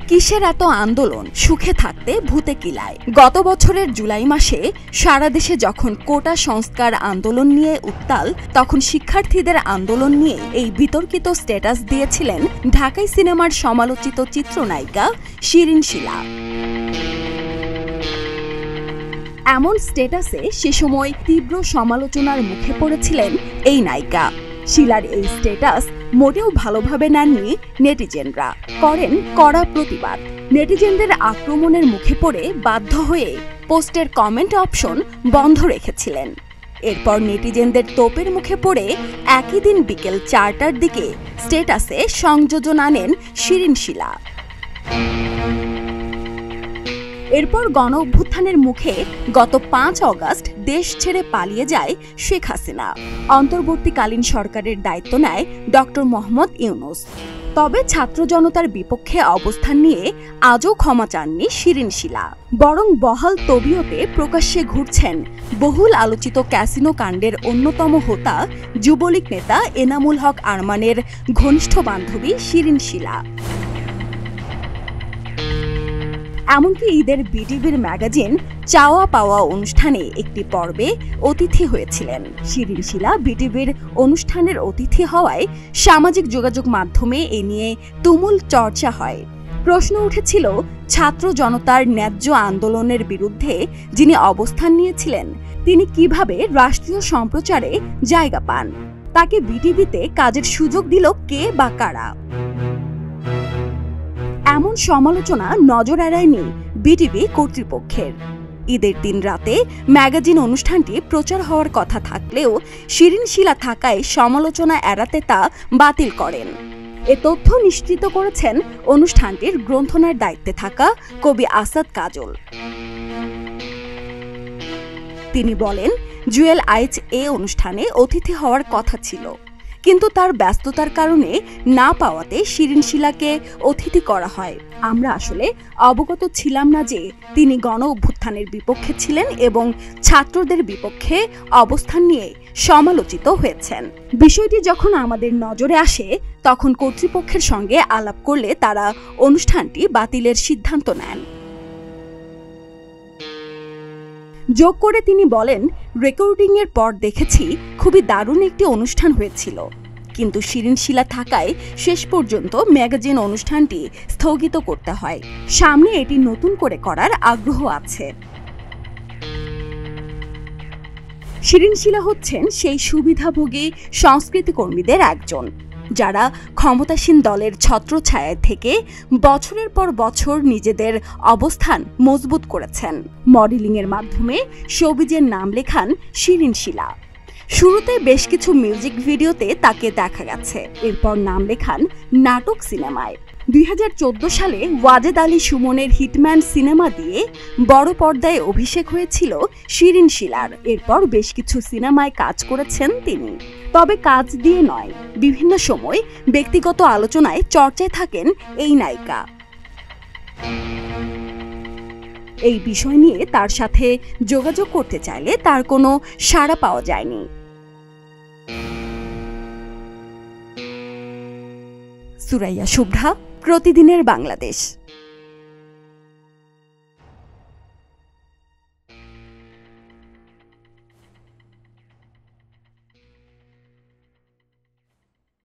কিসের এত আন্দোলন, সুখে থাকতে ভূতে কিলায়। গত বছরের জুলাই মাসে সারা দেশে যখন কোটা সংস্কার আন্দোলন নিয়ে উত্তাল, তখন শিক্ষার্থীদের আন্দোলন নিয়ে এই বিতর্কিত স্ট্যাটাস দিয়েছিলেন ঢাকাই সিনেমার সমালোচিত চিত্রনায়িকা শিরিন শিলা। এমন স্ট্যাটাসে সে সময় তীব্র সমালোচনার মুখে পড়েছিলেন এই নায়িকা। শিলার এই স্ট্যাটাস মোটেও ভালোভাবে নেননি নেটিজেনরা, করেন কড়া প্রতিবাদ। নেটিজেনদের আক্রমণের মুখে পড়ে বাধ্য হয়ে পোস্টের কমেন্ট অপশন বন্ধ রেখেছিলেন। এরপর নেটিজেনদের তোপের মুখে পড়ে একই দিন বিকেল 4টার দিকে স্ট্যাটাসে সংযোজন আনেন শিরিন শিলা। এরপর গণ অভ্যুত্থানের মুখে গত 5 অগস্ট দেশ ছেড়ে পালিয়ে যায় শেখ হাসিনা। অন্তর্বর্তীকালীন সরকারের দায়িত্ব নেয় ডক্টর মোহাম্মদ ইউনূস। তবে ছাত্র জনতার বিপক্ষে অবস্থান নিয়ে আজও ক্ষমা চাননি শিরিন শিলা, বরং বহাল তবিয়তে প্রকাশ্যে ঘুরছেন বহুল আলোচিত ক্যাসিনো কাণ্ডের অন্যতম হোতা যুবলীগ নেতা এনামুল হক আরমানের ঘনিষ্ঠ বান্ধবী শিরিন শিলা। এমনকি ঈদের বিটিভির ম্যাগাজিন চাওয়া পাওয়া অনুষ্ঠানে একটি পর্বে অতিথি হয়েছিলেন শিরিন শিলা। বিটিভির অনুষ্ঠানের অতিথি হওয়ায় সামাজিক যোগাযোগ মাধ্যমে এ নিয়ে তুমুল চর্চা হয়। প্রশ্ন উঠেছিল, ছাত্র জনতার ন্যায্য আন্দোলনের বিরুদ্ধে যিনি অবস্থান নিয়েছিলেন, তিনি কিভাবে রাষ্ট্রীয় সম্প্রচারে জায়গা পান? তাকে বিটিভিতে কাজের সুযোগ দিল কে বা কারা? এমন সমালোচনা নজর এড়ায়নি বিটিভি কর্তৃপক্ষের। ঈদের দিন রাতে ম্যাগাজিন অনুষ্ঠানটি প্রচার হওয়ার কথা থাকলেও শিরিন শিলা থাকায় সমালোচনা এড়াতে তা বাতিল করেন। এ তথ্য নিশ্চিত করেছেন অনুষ্ঠানটির গ্রন্থনার দায়িত্বে থাকা কবি আসাদ কাজল। তিনি বলেন, জুয়েল আইচ এ অনুষ্ঠানে অতিথি হওয়ার কথা ছিল, কিন্তু তার ব্যস্ততার কারণে না পাওয়াতে শিরিন শিলাকে অতিথি করা হয়। আমরা আসলে অবগত ছিলাম না যে তিনি গণ অভ্যুত্থানের বিপক্ষে ছিলেন এবং ছাত্রদের বিপক্ষে অবস্থান নিয়ে সমালোচিত হয়েছেন। বিষয়টি যখন আমাদের নজরে আসে, তখন কর্তৃপক্ষের সঙ্গে আলাপ করলে তারা অনুষ্ঠানটি বাতিলের সিদ্ধান্ত নেন। যোগ করে তিনি বলেন, রেকর্ডিংয়ের পর দেখেছি খুবই দারুণ একটি অনুষ্ঠান হয়েছিল, কিন্তু শিরিন শিলা থাকায় শেষ পর্যন্ত ম্যাগাজিন অনুষ্ঠানটি স্থগিত করতে হয়। সামনে এটি নতুন করে করার আগ্রহ আছে। শিরিন শিলা হচ্ছেন সেই সুবিধাভোগী সংস্কৃতি কর্মীদের একজন, যারা ক্ষমতাসীন দলের ছত্রছায়ায় থেকে বছরের পর বছর নিজেদের অবস্থান মজবুত করেছেন। মডেলিংয়ের মাধ্যমে শোবিজের নাম লেখান শিরিন শিলা। শুরুতে বেশ কিছু মিউজিক ভিডিওতে তাকে দেখা গেছে, এরপর নাম লেখান নাটক সিনেমায়। 2014 সালে ওয়াজেদ আলী সুমনের হিটম্যান সিনেমা দিয়ে বড় পর্দায় অভিষেক হয়েছিল শিরিন শিলার। এরপর বেশ কিছু সিনেমায় কাজ করেছেন তিনি। তবে কাজ দিয়ে নয়, বিভিন্ন সময় ব্যক্তিগত আলোচনায় চর্চায় থাকেন এই নায়িকা। এই বিষয় নিয়ে তার সাথে যোগাযোগ করতে চাইলে তার কোনো সাড়া পাওয়া যায়নি। সুরাইয়া শুভ্রা, প্রতিদিনের বাংলাদেশ।